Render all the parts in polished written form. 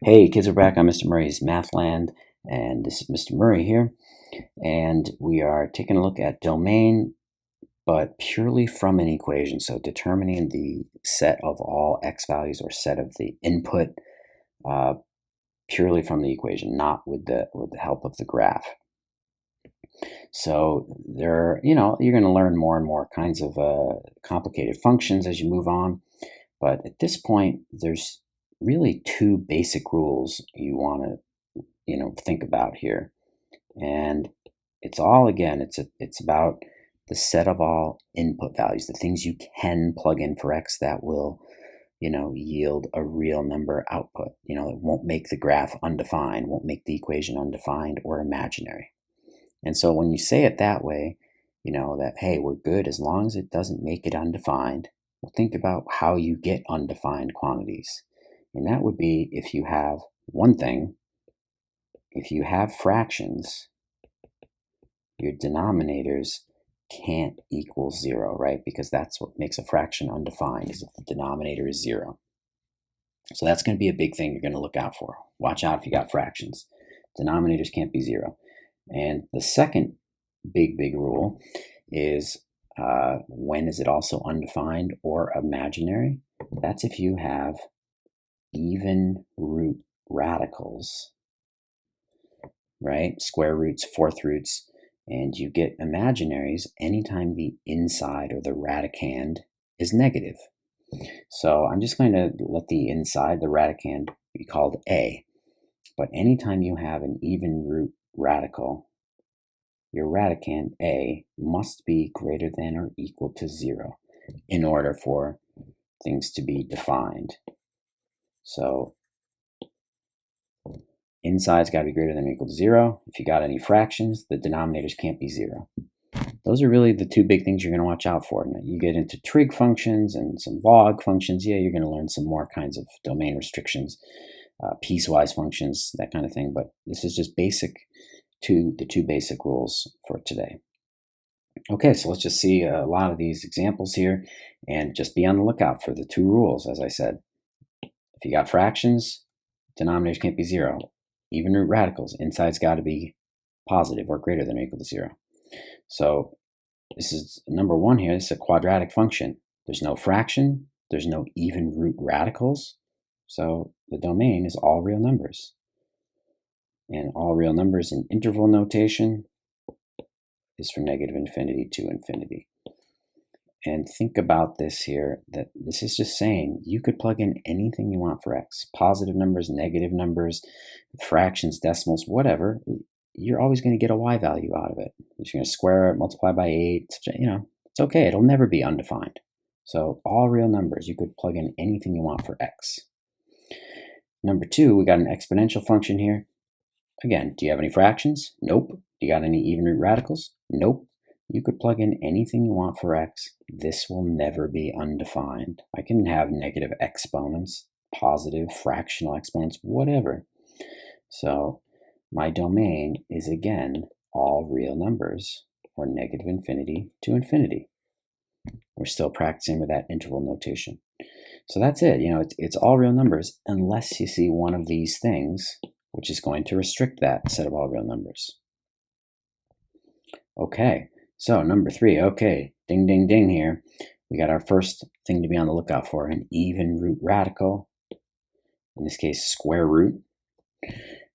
Hey, kids are back on Mr. Murray's Mathland, and this is Mr. Murray here, and we are taking a look at domain, but purely from an equation. So determining the set of all x values or set of the input uh, purely from the equation, not with the help of the graph. So you're going to learn more and more kinds of complicated functions as you move on. But at this point, there's really two basic rules you want to think about here, and it's all again it's about the set of all input values, the things you can plug in for x that will yield a real number output. It won't make the graph undefined, won't make the equation undefined or imaginary. And so when you say it that way, that hey, we're good as long as it doesn't make it undefined. Well, think about how you get undefined quantities, and that would be if you have one thing. If you have fractions, your denominators can't equal zero, right? Because that's what makes a fraction undefined, is if the denominator is zero. So that's going to be a big thing you're going to look out for. Watch out if you got fractions. Denominators can't be zero. And the second big rule is when is it also undefined or imaginary? That's if you have even root radicals, right? Square roots, fourth roots, and you get imaginaries anytime the inside or the radicand is negative. So I'm just going to let the inside, the radicand, be called A. But anytime you have an even root radical, your radicand A must be greater than or equal to 0 in order for things to be defined. So inside's got to be greater than or equal to 0. If you got any fractions, the denominators can't be 0. Those are really the two big things you're going to watch out for. Now, you get into trig functions and some log functions. Yeah, you're going to learn some more kinds of domain restrictions, piecewise functions, that kind of thing. But this is just the two basic rules for today. Okay, so let's just see a lot of these examples here, and just be on the lookout for the two rules, as I said. If you got fractions, denominators can't be 0. Even root radicals, inside's got to be positive or greater than or equal to 0. So this is number one here. This is a quadratic function. There's no fraction. There's no even root radicals. So the domain is all real numbers. And all real numbers in interval notation is from negative infinity to infinity. And think about this here, that this is just saying you could plug in anything you want for x. Positive numbers, negative numbers, fractions, decimals, whatever. You're always going to get a y value out of it. You're going to square it, multiply by 8. It's okay. It'll never be undefined. So all real numbers, you could plug in anything you want for x. Number two, we got an exponential function here. Again, do you have any fractions? Nope. Do you got any even root radicals? Nope. You could plug in anything you want for x. This will never be undefined. I can have negative exponents, positive fractional exponents, whatever. So my domain is, again, all real numbers, or negative infinity to infinity. We're still practicing with that interval notation. So that's it. It's all real numbers unless you see one of these things, which is going to restrict that set of all real numbers. Okay, so number three. Okay, ding, ding, ding here. We got our first thing to be on the lookout for, an even root radical, in this case, square root.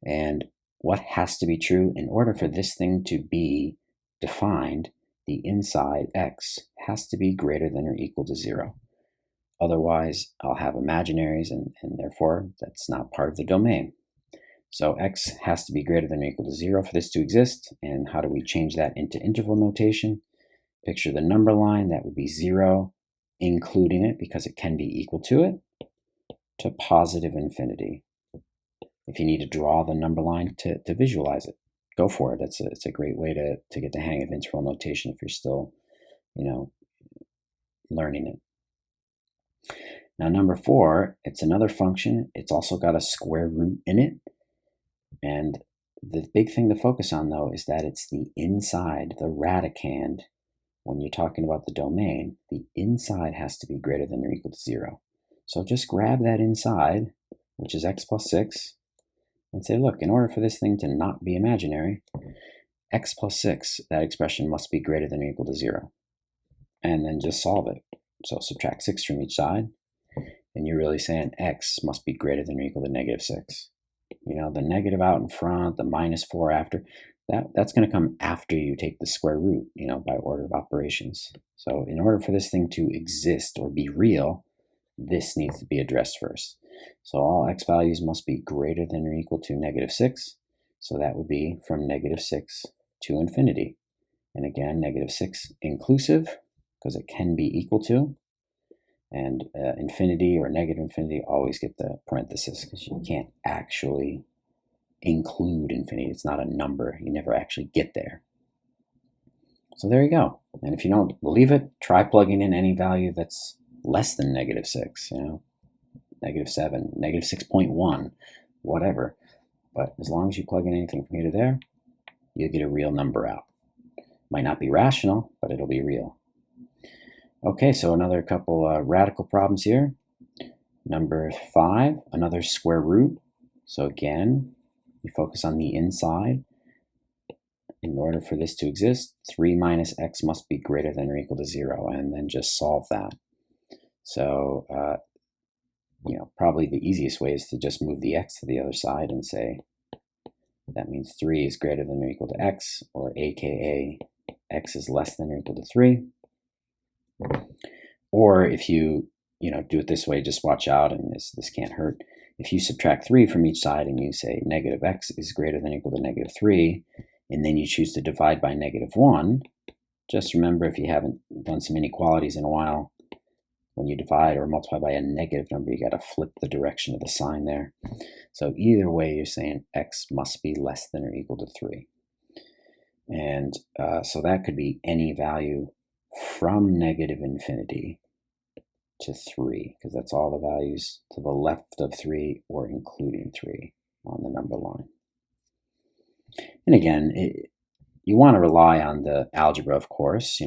And what has to be true in order for this thing to be defined? The inside x has to be greater than or equal to 0. Otherwise, I'll have imaginaries, and therefore that's not part of the domain. So x has to be greater than or equal to 0 for this to exist. And how do we change that into interval notation? Picture the number line. That would be 0, including it, because it can be equal to it, to positive infinity. If you need to draw the number line to visualize it, go for it. It's a great way to get the hang of interval notation if you're still, learning it. Now, number four, it's another function. It's also got a square root in it. And the big thing to focus on, though, is that it's the inside, the radicand. When you're talking about the domain, the inside has to be greater than or equal to 0. So just grab that inside, which is x plus 6, and say, look, in order for this thing to not be imaginary, x plus 6, that expression must be greater than or equal to 0. And then just solve it. So subtract 6 from each side, and you're really saying x must be greater than or equal to negative 6. You know, the negative out in front, the minus 4 after, that's going to come after you take the square root, you know, by order of operations. So in order for this thing to exist or be real, this needs to be addressed first. So all x values must be greater than or equal to negative 6. So that would be from negative 6 to infinity. And again, negative 6 inclusive, because it can be equal to. And infinity or negative infinity always get the parenthesis, because you can't actually include infinity. It's not a number. You never actually get there. So there you go. And if you don't believe it, try plugging in any value that's less than negative 6, you know, negative 7, negative 6.1, whatever. But as long as you plug in anything from here to there, you'll get a real number out. Might not be rational, but it'll be real. Okay, so another couple radical problems here. Number 5, another square root. So again, you focus on the inside. In order for this to exist, 3 minus x must be greater than or equal to 0, and then just solve that. So, you know, probably the easiest way is to just move the x to the other side and say that means 3 is greater than or equal to x, or aka x is less than or equal to 3. Or if you do it this way, just watch out, and this can't hurt. If you subtract 3 from each side and you say negative x is greater than or equal to negative 3, and then you choose to divide by negative 1, just remember, if you haven't done some inequalities in a while, when you divide or multiply by a negative number, you got to flip the direction of the sign there. So either way, you're saying x must be less than or equal to 3. And so that could be any value from negative infinity to 3, because that's all the values to the left of 3 or including 3 on the number line. And again, you want to rely on the algebra, of course,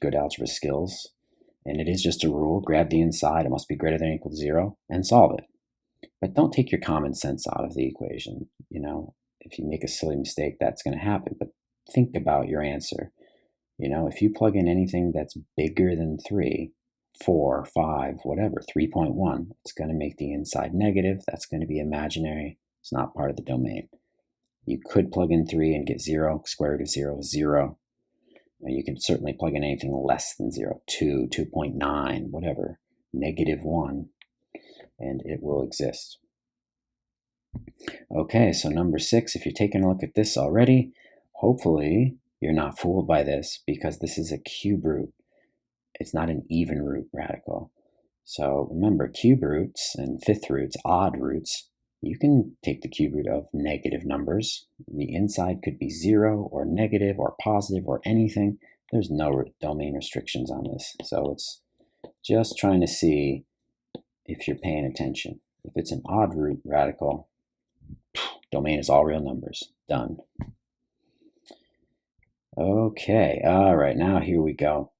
good algebra skills. And it is just a rule. Grab the inside. It must be greater than or equal to 0 and solve it. But don't take your common sense out of the equation. If you make a silly mistake, that's going to happen. But think about your answer. If you plug in anything that's bigger than 3, 4, 5, whatever, 3.1, it's going to make the inside negative. That's going to be imaginary. It's not part of the domain. You could plug in 3 and get 0. Square root of 0 is 0. You can certainly plug in anything less than 0, 2, 2.9, whatever, negative 1, and it will exist. Okay, so number 6, if you're taking a look at this already, hopefully you're not fooled by this, because this is a cube root. It's not an even root radical. So remember, cube roots and fifth roots, odd roots, you can take the cube root of negative numbers. The inside could be 0 or negative or positive or anything. There's no domain restrictions on this. So it's just trying to see if you're paying attention. If it's an odd root radical, domain is all real numbers. Done. Okay, all right, now here we go.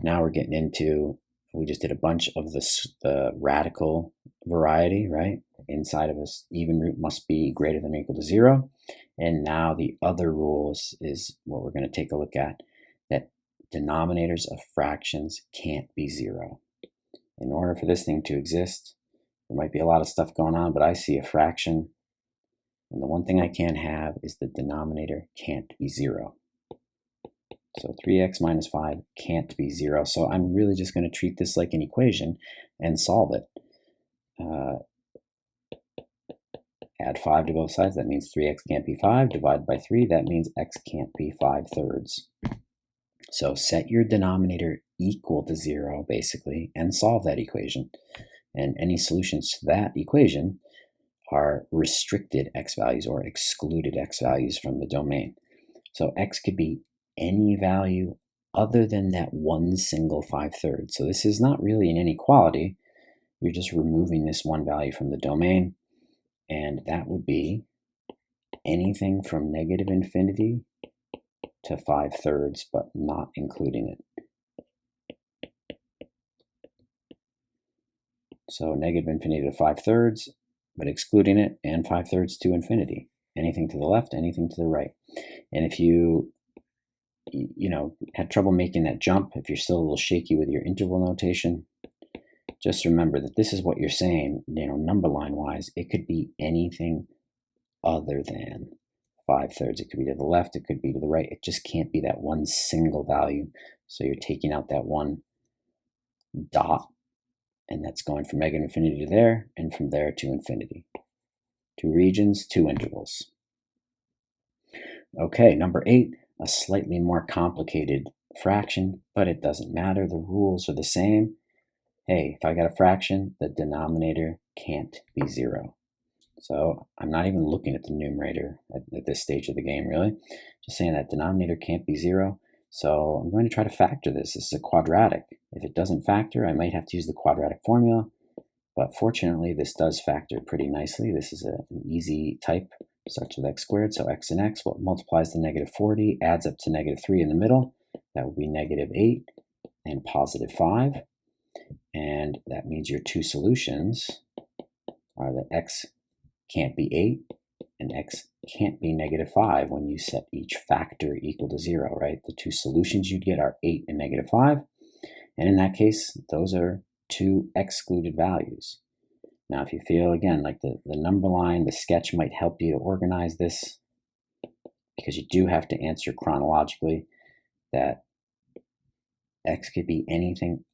Now we're getting into, we just did a bunch of the radical variety, right? Inside of this even root must be greater than or equal to 0. And now the other rules is what we're going to take a look at, that denominators of fractions can't be 0. In order for this thing to exist, there might be a lot of stuff going on, but I see a fraction, and the one thing I can't have is the denominator can't be 0. So 3x minus 5 can't be 0. So I'm really just going to treat this like an equation and solve it. Add 5 to both sides. That means 3x can't be 5. Divide by 3. That means x can't be 5/3. So set your denominator equal to 0, basically, and solve that equation. And any solutions to that equation are restricted x values or excluded x values from the domain. So x could be any value other than that one single 5/3. So this is not really an inequality. You're just removing this one value from the domain, and that would be anything from negative infinity to 5/3, but not including it. So negative infinity to 5/3, but excluding it, and 5/3 to infinity. Anything to the left, anything to the right. And if you had trouble making that jump, if you're still a little shaky with your interval notation, just remember that this is what you're saying, number line wise. It could be anything other than 5/3. It could be to the left, it could be to the right. It just can't be that one single value. So you're taking out that one dot, and that's going from negative infinity to there, and from there to infinity. 2 regions, 2 intervals. Okay, number 8, a slightly more complicated fraction, but it doesn't matter. The rules are the same. Hey, if I got a fraction, the denominator can't be 0. So I'm not even looking at the numerator at this stage of the game, really. Just saying that denominator can't be 0. So I'm going to try to factor this. This is a quadratic. If it doesn't factor, I might have to use the quadratic formula. But fortunately, this does factor pretty nicely. This is an easy type. Starts with x squared, so x and x. What multiplies to negative 40 adds up to negative 3 in the middle. That would be negative 8 and positive 5. And that means your two solutions are that x can't be 8 and x can't be negative 5 when you set each factor equal to 0, right? The two solutions you'd get are 8 and negative 5. And in that case, those are two excluded values. Now, if you feel, again, like the number line, the sketch might help you to organize this, because you do have to answer chronologically that x could be anything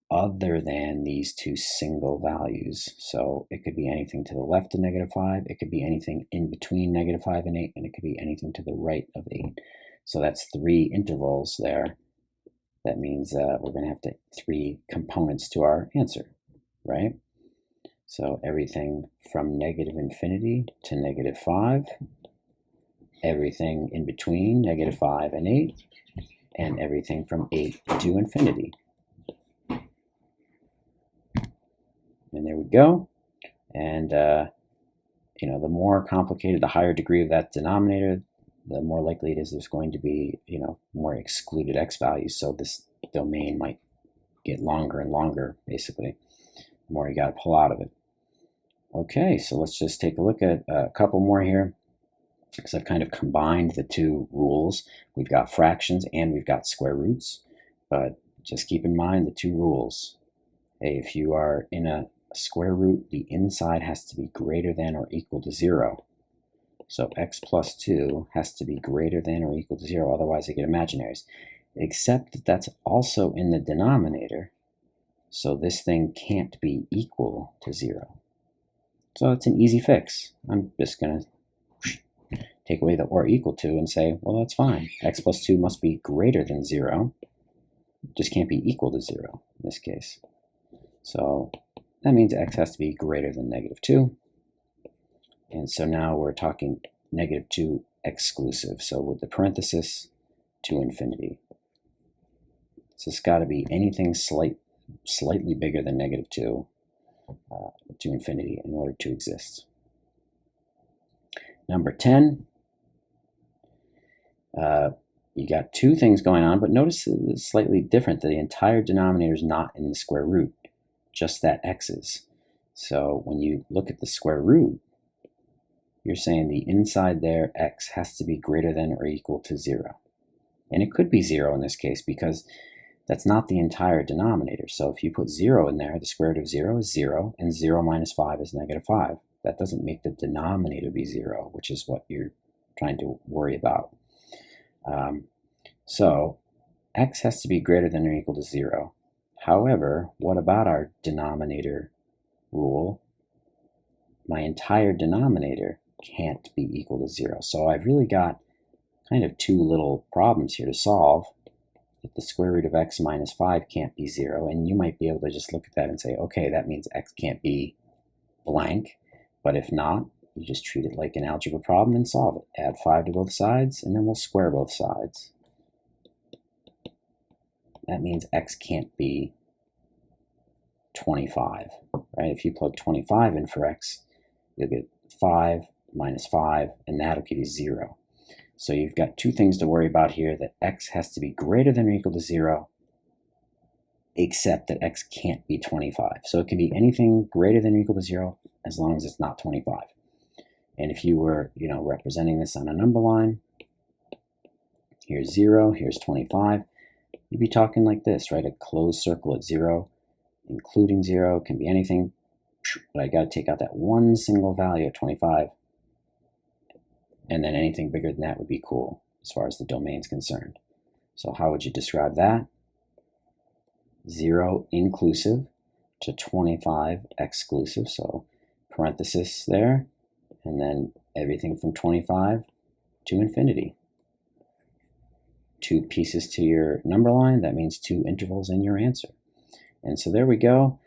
other than these two single values. So it could be anything to the left of negative 5, it could be anything in between negative 5 and 8, and it could be anything to the right of 8. So that's 3 intervals there. That means we're going to have 3 components to our answer, right? So everything from negative infinity to negative 5, everything in between negative 5 and 8, and everything from 8 to infinity. And there we go. And, the more complicated, the higher degree of that denominator, the more likely it is there's going to be, more excluded x values. So this domain might get longer and longer, basically, the more you got to pull out of it. Okay, so let's just take a look at a couple more here, because I've kind of combined the two rules. We've got fractions and we've got square roots, but just keep in mind the two rules. Hey, if you are in a square root, the inside has to be greater than or equal to 0. So x plus 2 has to be greater than or equal to 0, otherwise I get imaginaries. Except that that's also in the denominator, so this thing can't be equal to 0. So it's an easy fix. I'm just going to take away the or equal to and say, well, that's fine. X plus 2 must be greater than 0. It just can't be equal to 0 in this case. So that means x has to be greater than negative 2. And so now we're talking negative 2 exclusive. So with the parenthesis, to infinity. So it's got to be anything slightly bigger than negative 2 to infinity in order to exist. Number 10, you got two things going on, but notice it's slightly different. The entire denominator is not in the square root, just that x is. So when you look at the square root, you're saying the inside there, x, has to be greater than or equal to 0. And it could be 0 in this case because that's not the entire denominator. So if you put 0 in there, the square root of 0 is 0, and 0 minus 5 is negative 5. That doesn't make the denominator be 0, which is what you're trying to worry about. So x has to be greater than or equal to 0. However, what about our denominator rule? My entire denominator can't be equal to 0. So I've really got kind of two little problems here to solve. That the square root of x minus 5 can't be 0, and you might be able to just look at that and say, okay, that means x can't be blank. But if not, you just treat it like an algebra problem and solve it. Add 5 to both sides, and then we'll square both sides. That means x can't be 25, right? If you plug 25 in for x, you'll get 5 minus 5, and that'll give you 0. So you've got two things to worry about here, that x has to be greater than or equal to 0, except that x can't be 25. So it can be anything greater than or equal to 0, as long as it's not 25. And if you were, representing this on a number line, here's 0, here's 25, you'd be talking like this, right? A closed circle at 0, including 0, can be anything, but I got to take out that one single value at 25, and then anything bigger than that would be cool as far as the domain's concerned. So how would you describe that? 0 inclusive to 25 exclusive, so parenthesis there, and then everything from 25 to infinity. 2 pieces to your number line, that means 2 intervals in your answer. And so there we go.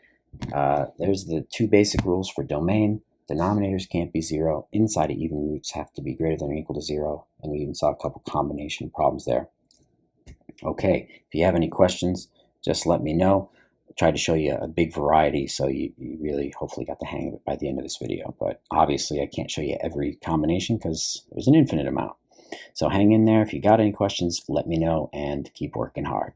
There's the 2 basic rules for domain. Denominators can't be 0. Inside of even roots have to be greater than or equal to 0. And we even saw a couple combination problems there. Okay, if you have any questions, just let me know. I tried to show you a big variety, so you really hopefully got the hang of it by the end of this video. But obviously I can't show you every combination because there's an infinite amount. So hang in there. If you got any questions, let me know and keep working hard.